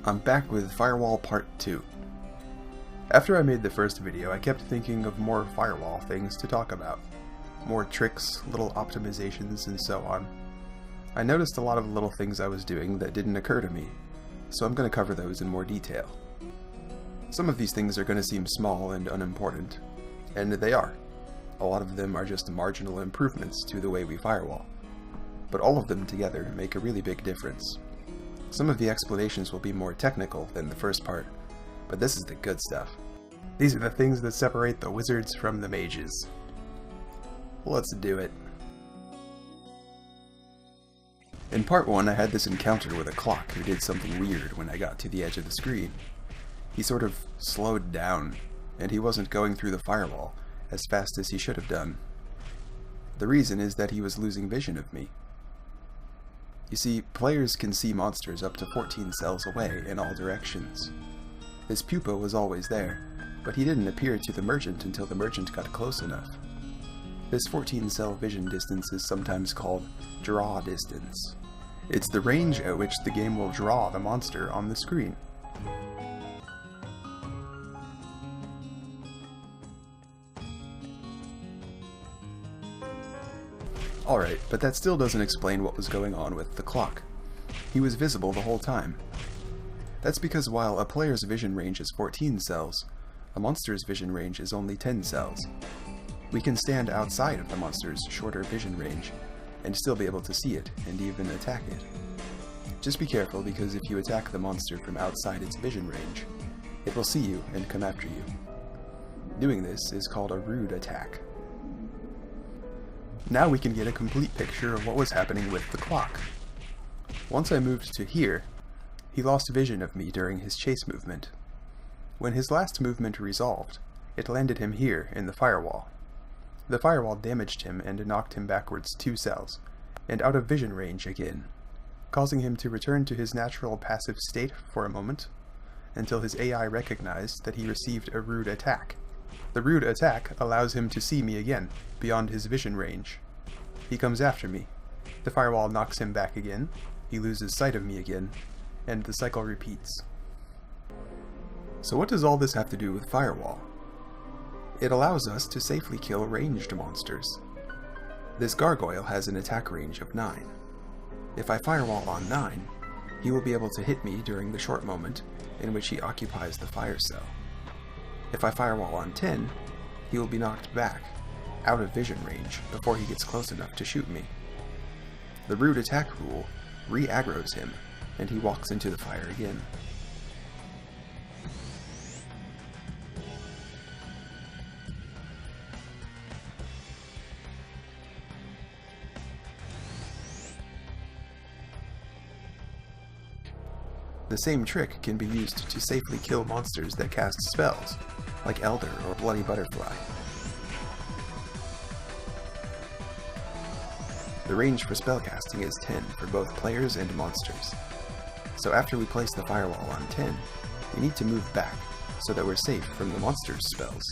I'm back with Firewall Part 2. After I made the first video, I kept thinking of more Firewall things to talk about. More tricks, little optimizations, and so on. I noticed a lot of little things I was doing that didn't occur to me, so I'm going to cover those in more detail. Some of these things are going to seem small and unimportant, and they are. A lot of them are just marginal improvements to the way we firewall, but all of them together make a really big difference. Some of the explanations will be more technical than the first part, but this is the good stuff. These are the things that separate the wizards from the mages. Let's do it. In part 1, I had this encounter with a clock who did something weird when I got to the edge of the screen. He sort of slowed down, and he wasn't going through the firewall as fast as he should have done. The reason is that he was losing vision of me. You see, players can see monsters up to 14 cells away in all directions. His pupa was always there, but he didn't appear to the merchant until the merchant got close enough. This 14-cell vision distance is sometimes called draw distance. It's the range at which the game will draw the monster on the screen. Alright, but that still doesn't explain what was going on with the clock. He was visible the whole time. That's because while a player's vision range is 14 cells, a monster's vision range is only 10 cells. We can stand outside of the monster's shorter vision range and still be able to see it and even attack it. Just be careful, because if you attack the monster from outside its vision range, it will see you and come after you. Doing this is called a rude attack. Now we can get a complete picture of what was happening with the clock. Once I moved to here, he lost vision of me during his chase movement. When his last movement resolved, it landed him here in the firewall. The firewall damaged him and knocked him backwards 2 cells, and out of vision range again, causing him to return to his natural passive state for a moment, until his AI recognized that he received a rude attack. The rude attack allows him to see me again, beyond his vision range. He comes after me. The firewall knocks him back again, he loses sight of me again, and the cycle repeats. So what does all this have to do with Firewall? It allows us to safely kill ranged monsters. This gargoyle has an attack range of 9. If I Firewall on 9, he will be able to hit me during the short moment in which he occupies the fire cell. If I Firewall on 10, he will be knocked back, out of vision range, before he gets close enough to shoot me. The rude attack rule re-aggroes him, and he walks into the fire again. The same trick can be used to safely kill monsters that cast spells, like Elder or Bloody Butterfly. The range for spellcasting is 10 for both players and monsters. So after we place the firewall on 10, we need to move back so that we're safe from the monster's spells.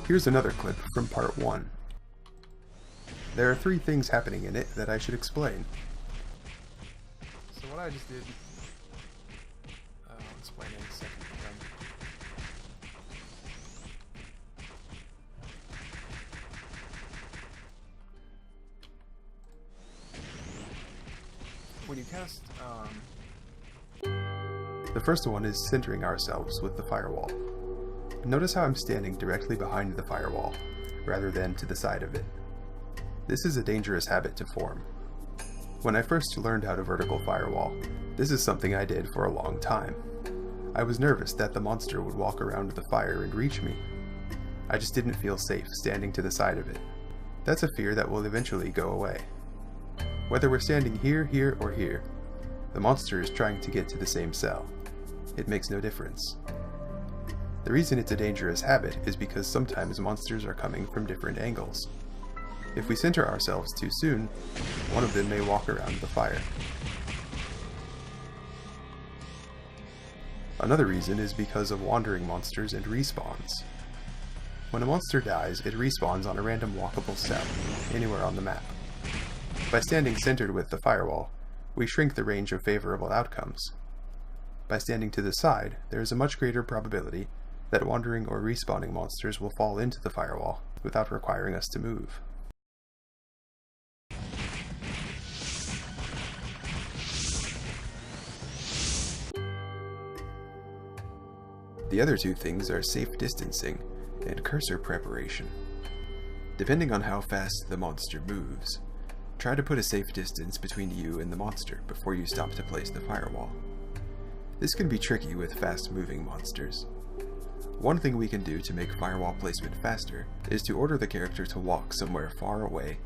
Here's another clip from part 1. There are 3 things happening in it that I should explain. So what I just did, I'll explain in a second. When you cast, the first one is centering ourselves with the firewall. Notice how I'm standing directly behind the firewall, rather than to the side of it. This is a dangerous habit to form. When I first learned how to vertical firewall, this is something I did for a long time. I was nervous that the monster would walk around the fire and reach me. I just didn't feel safe standing to the side of it. That's a fear that will eventually go away. Whether we're standing here, here, or here, the monster is trying to get to the same cell. It makes no difference. The reason it's a dangerous habit is because sometimes monsters are coming from different angles. If we center ourselves too soon, one of them may walk around the fire. Another reason is because of wandering monsters and respawns. When a monster dies, it respawns on a random walkable cell, anywhere on the map. By standing centered with the firewall, we shrink the range of favorable outcomes. By standing to the side, there is a much greater probability that wandering or respawning monsters will fall into the firewall without requiring us to move. The other two things are safe distancing and cursor preparation. Depending on how fast the monster moves, try to put a safe distance between you and the monster before you stop to place the firewall. This can be tricky with fast-moving monsters. One thing we can do to make firewall placement faster is to order the character to walk somewhere far away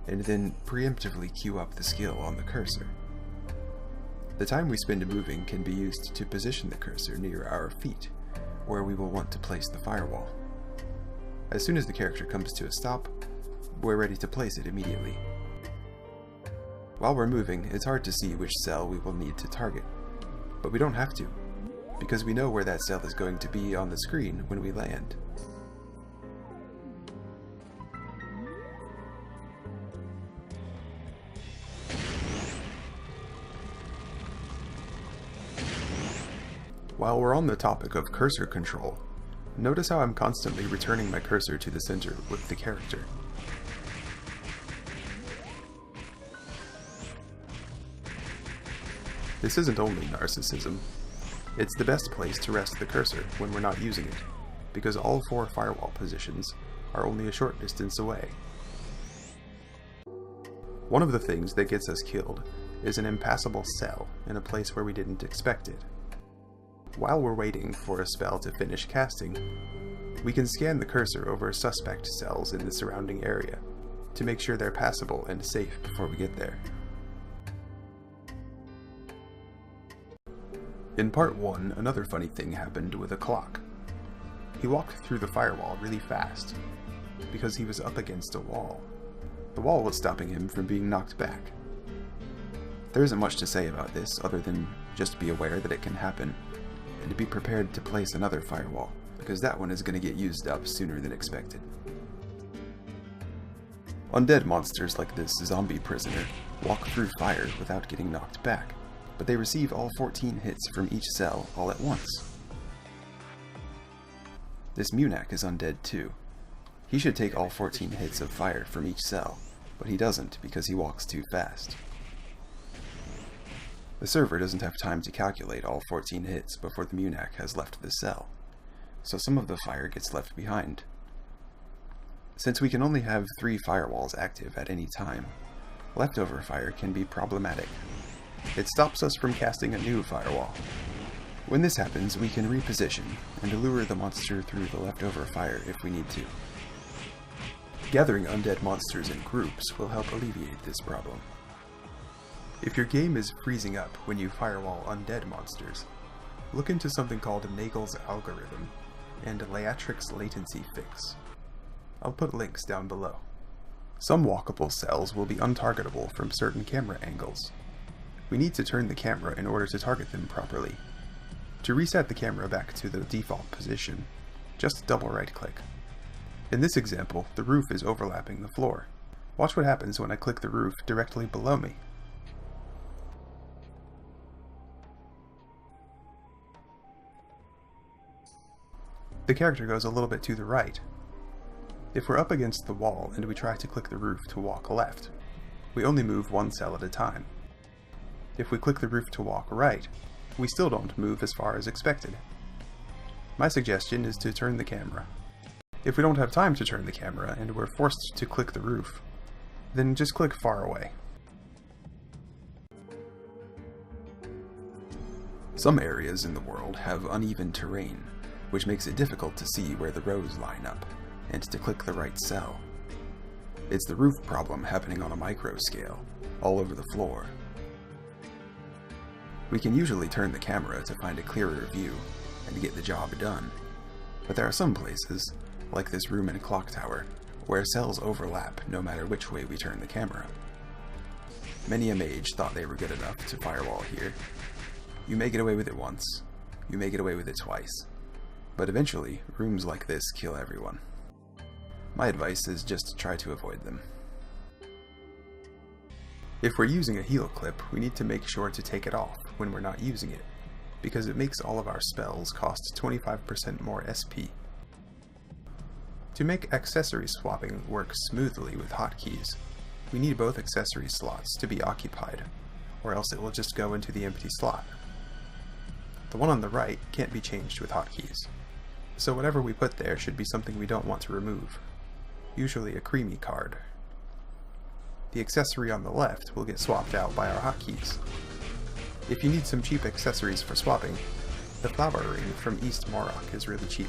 and then preemptively queue up the skill on the cursor. The time we spend moving can be used to position the cursor near our feet, where we will want to place the firewall. As soon as the character comes to a stop, we're ready to place it immediately. While we're moving, it's hard to see which cell we will need to target, but we don't have to, because we know where that cell is going to be on the screen when we land. While we're on the topic of cursor control, notice how I'm constantly returning my cursor to the center with the character. This isn't only narcissism. It's the best place to rest the cursor when we're not using it, because all 4 firewall positions are only a short distance away. One of the things that gets us killed is an impassable cell in a place where we didn't expect it. While we're waiting for a spell to finish casting, we can scan the cursor over suspect cells in the surrounding area to make sure they're passable and safe before we get there. In part 1, another funny thing happened with a clock. He walked through the firewall really fast, because he was up against a wall. The wall was stopping him from being knocked back. There isn't much to say about this other than just be aware that it can happen, and to be prepared to place another firewall, because that one is going to get used up sooner than expected. Undead monsters like this zombie prisoner walk through fire without getting knocked back, but they receive all 14 hits from each cell all at once. This Munak is undead too. He should take all 14 hits of fire from each cell, but he doesn't because he walks too fast. The server doesn't have time to calculate all 14 hits before the Munak has left the cell, so some of the fire gets left behind. Since we can only have 3 firewalls active at any time, leftover fire can be problematic. It stops us from casting a new firewall. When this happens, we can reposition and lure the monster through the leftover fire if we need to. Gathering undead monsters in groups will help alleviate this problem. If your game is freezing up when you firewall undead monsters, look into something called Nagel's algorithm and Layatrix latency fix. I'll put links down below. Some walkable cells will be untargetable from certain camera angles. We need to turn the camera in order to target them properly. To reset the camera back to the default position, just double right click. In this example, the roof is overlapping the floor. Watch what happens when I click the roof directly below me. The character goes a little bit to the right. If we're up against the wall and we try to click the roof to walk left, we only move 1 cell at a time. If we click the roof to walk right, we still don't move as far as expected. My suggestion is to turn the camera. If we don't have time to turn the camera and we're forced to click the roof, then just click far away. Some areas in the world have uneven terrain, which makes it difficult to see where the rows line up, and to click the right cell. It's the roof problem happening on a micro scale, all over the floor. We can usually turn the camera to find a clearer view and get the job done, but there are some places, like this room in Clock Tower, where cells overlap no matter which way we turn the camera. Many a mage thought they were good enough to firewall here. You may get away with it once, you may get away with it twice, but eventually rooms like this kill everyone. My advice is just to try to avoid them. If we're using a heal clip, we need to make sure to take it off when we're not using it, because it makes all of our spells cost 25% more SP. To make accessory swapping work smoothly with hotkeys, we need both accessory slots to be occupied, or else it will just go into the empty slot. The one on the right can't be changed with hotkeys, so whatever we put there should be something we don't want to remove, usually a creamy card. The accessory on the left will get swapped out by our hotkeys. If you need some cheap accessories for swapping, the flower ring from East Morrock is really cheap.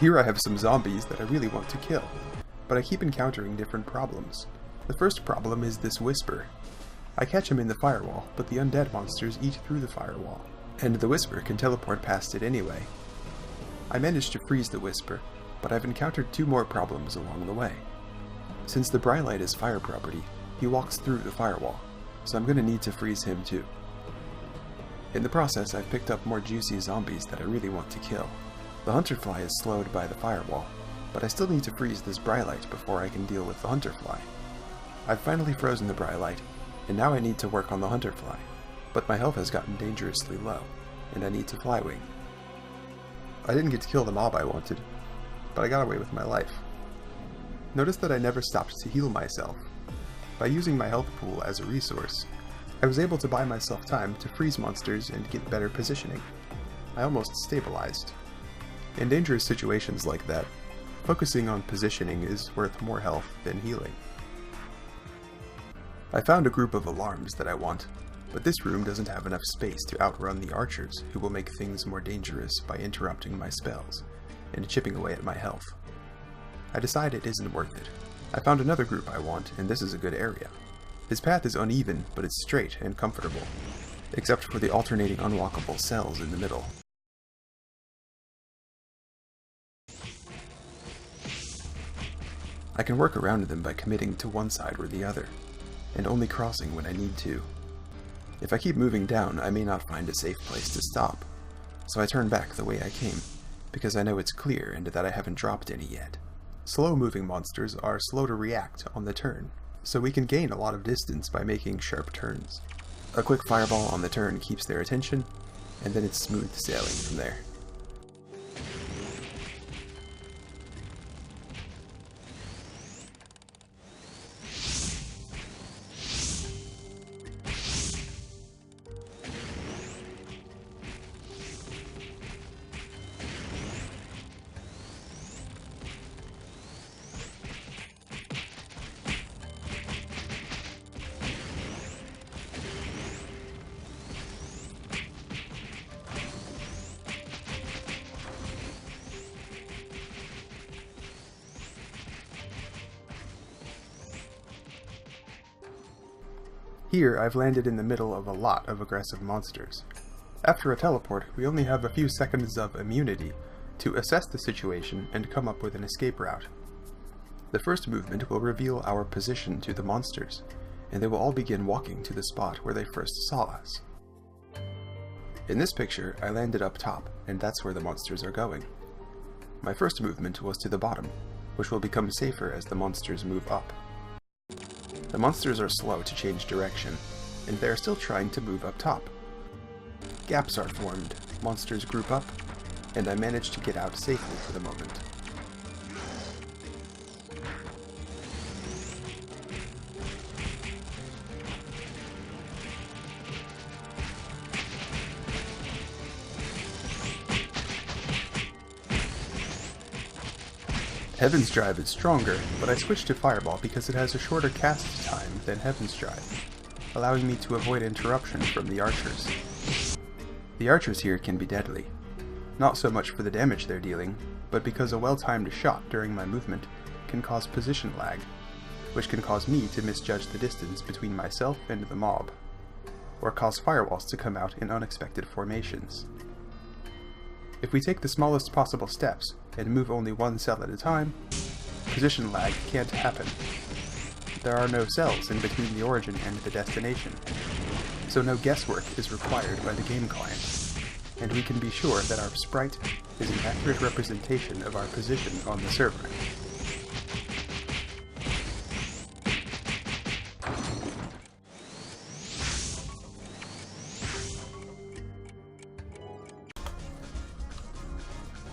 Here I have some zombies that I really want to kill, but I keep encountering different problems. The first problem is this Whisper. I catch him in the Firewall, but the undead monsters eat through the Firewall, and the Whisper can teleport past it anyway. I managed to freeze the Whisper, but I've encountered 2 more problems along the way. Since the Brightlight is fire property, he walks through the Firewall, so I'm going to need to freeze him too. In the process, I've picked up more juicy zombies that I really want to kill. The Hunterfly is slowed by the Firewall, but I still need to freeze this Brightlight before I can deal with the Hunterfly. I've finally frozen the Brightlight, and now I need to work on the Hunterfly, but my health has gotten dangerously low, and I need to Flywing. I didn't get to kill the mob I wanted, but I got away with my life. Notice that I never stopped to heal myself. By using my health pool as a resource, I was able to buy myself time to freeze monsters and get better positioning. I almost stabilized. In dangerous situations like that, focusing on positioning is worth more health than healing. I found a group of alarms that I want, but this room doesn't have enough space to outrun the archers who will make things more dangerous by interrupting my spells and chipping away at my health. I decide it isn't worth it. I found another group I want, and this is a good area. His path is uneven, but it's straight and comfortable, except for the alternating unwalkable cells in the middle. I can work around them by committing to one side or the other, and only crossing when I need to. If I keep moving down, I may not find a safe place to stop, so I turn back the way I came, because I know it's clear and that I haven't dropped any yet. Slow-moving monsters are slow to react on the turn, so we can gain a lot of distance by making sharp turns. A quick fireball on the turn keeps their attention, and then it's smooth sailing from there. Here, I've landed in the middle of a lot of aggressive monsters. After a teleport, we only have a few seconds of immunity to assess the situation and come up with an escape route. The first movement will reveal our position to the monsters, and they will all begin walking to the spot where they first saw us. In this picture, I landed up top, and that's where the monsters are going. My first movement was to the bottom, which will become safer as the monsters move up. The monsters are slow to change direction, and they are still trying to move up top. Gaps are formed, monsters group up, and I manage to get out safely for the moment. Heaven's Drive is stronger, but I switched to Fireball because it has a shorter cast time than Heaven's Drive, allowing me to avoid interruption from the archers. The archers here can be deadly. Not so much for the damage they're dealing, but because a well-timed shot during my movement can cause position lag, which can cause me to misjudge the distance between myself and the mob, or cause firewalls to come out in unexpected formations. If we take the smallest possible steps and move only one cell at a time, position lag can't happen. There are no cells in between the origin and the destination, so no guesswork is required by the game client, and we can be sure that our sprite is an accurate representation of our position on the server.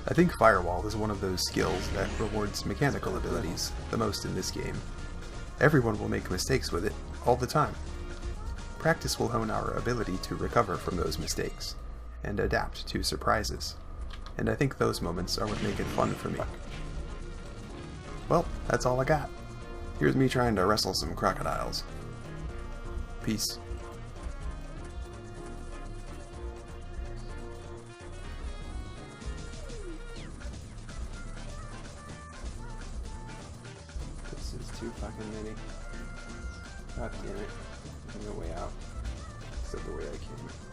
I think Firewall is one of those skills that rewards mechanical abilities the most in this game. Everyone will make mistakes with it, all the time. Practice will hone our ability to recover from those mistakes, and adapt to surprises. And I think those moments are what make it fun for me. Well, that's all I got. Here's me trying to wrestle some crocodiles. Peace. This is too fucking many. God damn it. I'm gonna way out. Except the way I came.